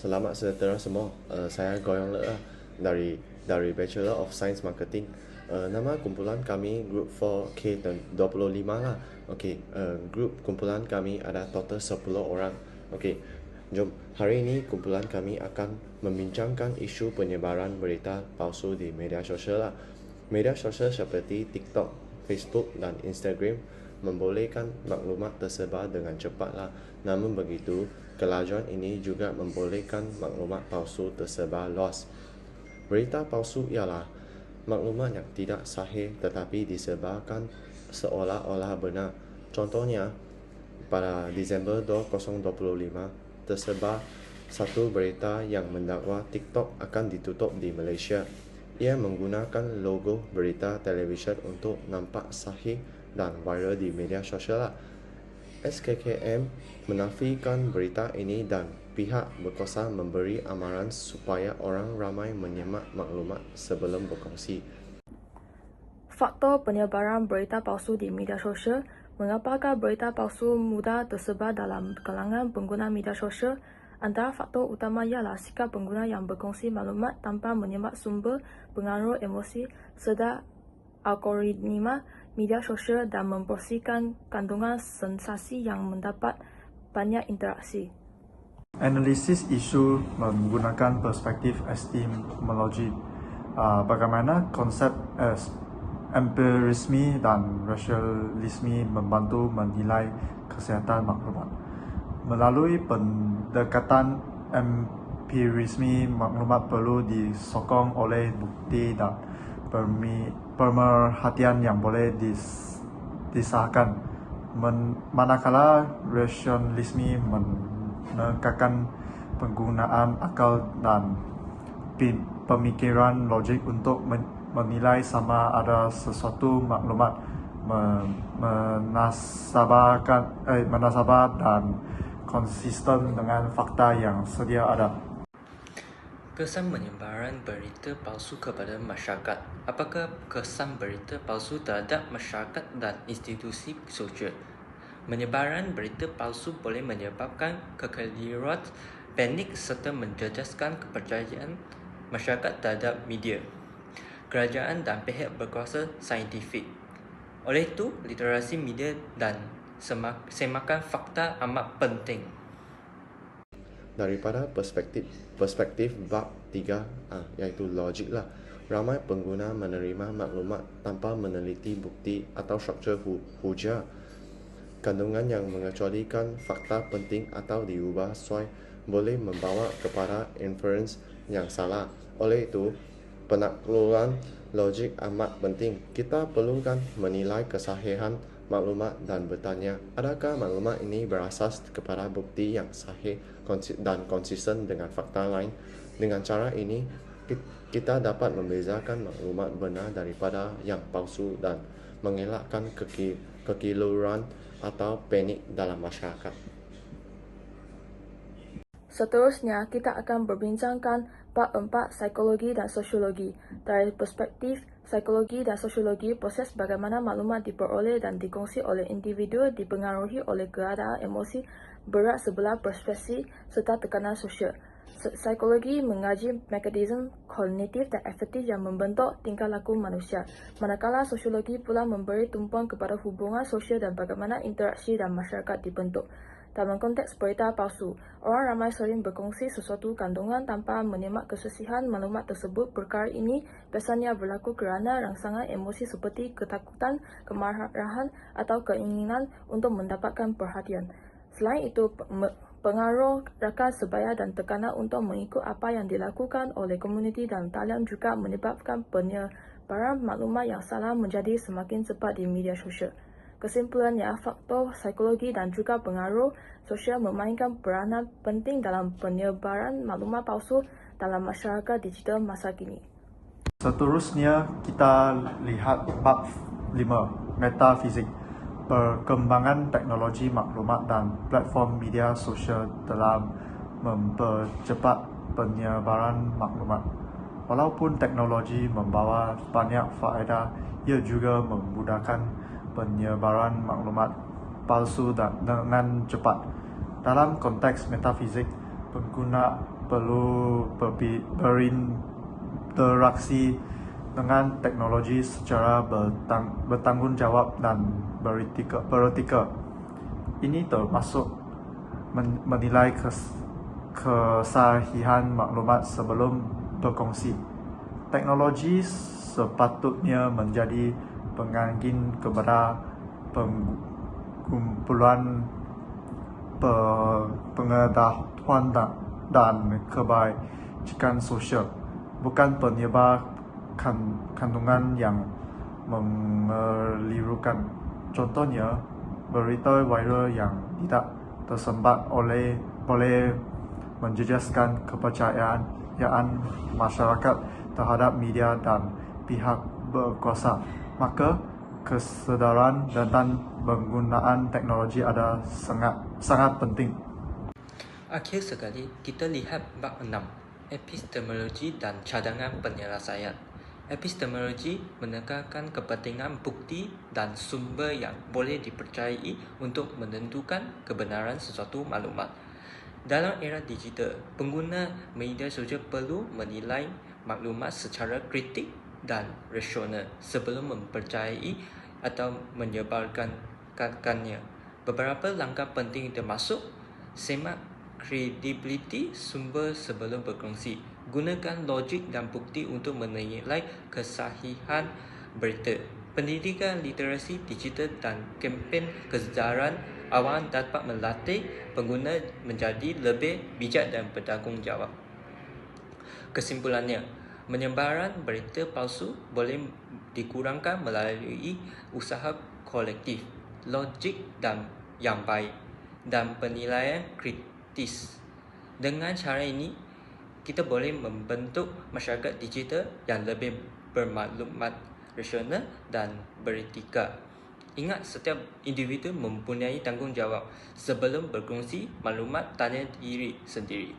Selamat sejahtera semua. Saya Goyong Le dari Bachelor of Science Marketing. Nama kumpulan kami Group 4K25 lah. Okey, grup kumpulan kami ada total 10 orang. Okey, jom. Hari ini kumpulan kami akan membincangkan isu penyebaran berita palsu di media sosial lah. Media sosial seperti TikTok, Facebook dan Instagram membolehkan maklumat tersebar dengan cepat lah. Namun begitu, kelajuan ini juga membolehkan maklumat palsu tersebar luas. Berita palsu ialah maklumat yang tidak sahih tetapi disebarkan seolah-olah benar. Contohnya, pada Disember 2025, tersebar satu berita yang mendakwa TikTok akan ditutup di Malaysia. Ia menggunakan logo berita televisyen untuk nampak sahih dan viral di media sosial. SKKM menafikan berita ini dan pihak berkuasa memberi amaran supaya orang ramai menyemak maklumat sebelum berkongsi. Faktor penyebaran berita palsu di media sosial. Mengapakah berita palsu mudah tersebar dalam kalangan pengguna media sosial? Antara faktor utama ialah sikap pengguna yang berkongsi maklumat tanpa menyemak sumber, pengaruh emosi, serta algoritma media sosial dan mempromosikan kandungan sensasi yang mendapat banyak interaksi. Analisis isu menggunakan perspektif epistemologi. Bagaimana konsep empirisme dan rasionalisme membantu menilai kesihatan maklumat. Melalui pendekatan empirisme, maklumat perlu disokong oleh bukti dan pemerhatian yang boleh disahkan. Manakala rasionalisme menekankan penggunaan akal dan pemikiran logik untuk menilai sama ada sesuatu maklumat menasabah dan konsisten dengan fakta yang sedia ada. Kesan penyebaran berita palsu kepada masyarakat. Apakah kesan berita palsu terhadap masyarakat dan institusi sosial? Menyebaran berita palsu boleh menyebabkan kekeliruan, panik serta menjejaskan kepercayaan masyarakat terhadap media, kerajaan dan pihak berkuasa saintifik. Oleh itu, literasi media dan semakan fakta amat penting. Daripada perspektif bab 3 iaitu logik lah, ramai pengguna menerima maklumat tanpa meneliti bukti atau struktur hujah. Kandungan yang mengecualikan fakta penting atau diubah sesuai boleh membawa kepada inference yang salah. Oleh itu, penakluran logik amat penting. Kita perlukan menilai kesahihan maklumat dan bertanya, adakah maklumat ini berasas kepada bukti yang sahih dan konsisten dengan fakta lain. Dengan cara ini, kita dapat membezakan maklumat benar daripada yang palsu dan mengelakkan kekeliruan atau panik dalam masyarakat. Seterusnya, kita akan berbincangkan bab 4 psikologi dan sosiologi. Dari perspektif psikologi dan sosiologi, proses bagaimana maklumat diperoleh dan dikongsi oleh individu dipengaruhi oleh keadaan emosi, berat sebelah persepsi serta tekanan sosial. Psikologi mengaji mekanisme kognitif dan afektif yang membentuk tingkah laku manusia, manakala sosiologi pula memberi tumpuan kepada hubungan sosial dan bagaimana interaksi dan masyarakat dibentuk. Dalam konteks berita palsu, orang ramai sering berkongsi sesuatu kandungan tanpa menyemak kesusihan maklumat tersebut. Perkara ini biasanya berlaku kerana rangsangan emosi seperti ketakutan, kemarahan atau keinginan untuk mendapatkan perhatian. Selain itu, pengaruh rakan sebaya dan tekanan untuk mengikut apa yang dilakukan oleh komuniti dalam talian juga menyebabkan penyebaran maklumat yang salah menjadi semakin cepat di media sosial. Kesimpulannya, faktor psikologi dan juga pengaruh sosial memainkan peranan penting dalam penyebaran maklumat palsu dalam masyarakat digital masa kini. Seterusnya, kita lihat bab 5, metafizik. Perkembangan teknologi maklumat dan platform media sosial dalam mempercepat penyebaran maklumat. Walaupun teknologi membawa banyak faedah, ia juga memudahkan penyebaran maklumat palsu dengan cepat. Dalam konteks metafizik, pengguna perlu berinteraksi dengan teknologi secara bertanggungjawab dan beretika. Ini termasuk menilai kesahihan maklumat sebelum berkongsi. Teknologi sepatutnya menjadi pengangkin kepada pengumpulan pengetahuan dan kebajikan sosial, bukan penyebar kandungan yang mengelirukan. Contohnya, berita viral yang tidak tersembat boleh menjejaskan kepercayaan masyarakat terhadap media dan pihak berkuasa. Maka, kesedaran tentang penggunaan teknologi adalah sangat penting. Akhir sekali, kita lihat bab 6, epistemologi dan cadangan penyelesaian. Epistemologi menekankan kepentingan bukti dan sumber yang boleh dipercayai untuk menentukan kebenaran sesuatu maklumat. Dalam era digital, pengguna media sosial perlu menilai maklumat secara kritik dan rasional sebelum mempercayai atau menyebarkannya. Beberapa langkah penting termasuk semak kredibiliti sumber sebelum berkongsi, gunakan logik dan bukti untuk menilai kesahihan berita. Pendidikan literasi digital dan kempen kesedaran awam dapat melatih pengguna menjadi lebih bijak dan bertanggungjawab. Kesimpulannya, penyebaran berita palsu boleh dikurangkan melalui usaha kolektif, logik yang baik, dan penilaian kritis. Dengan cara ini, kita boleh membentuk masyarakat digital yang lebih bermaklumat, rasional dan beretika. Ingat, setiap individu mempunyai tanggungjawab. Sebelum berkongsi maklumat, tanya diri sendiri.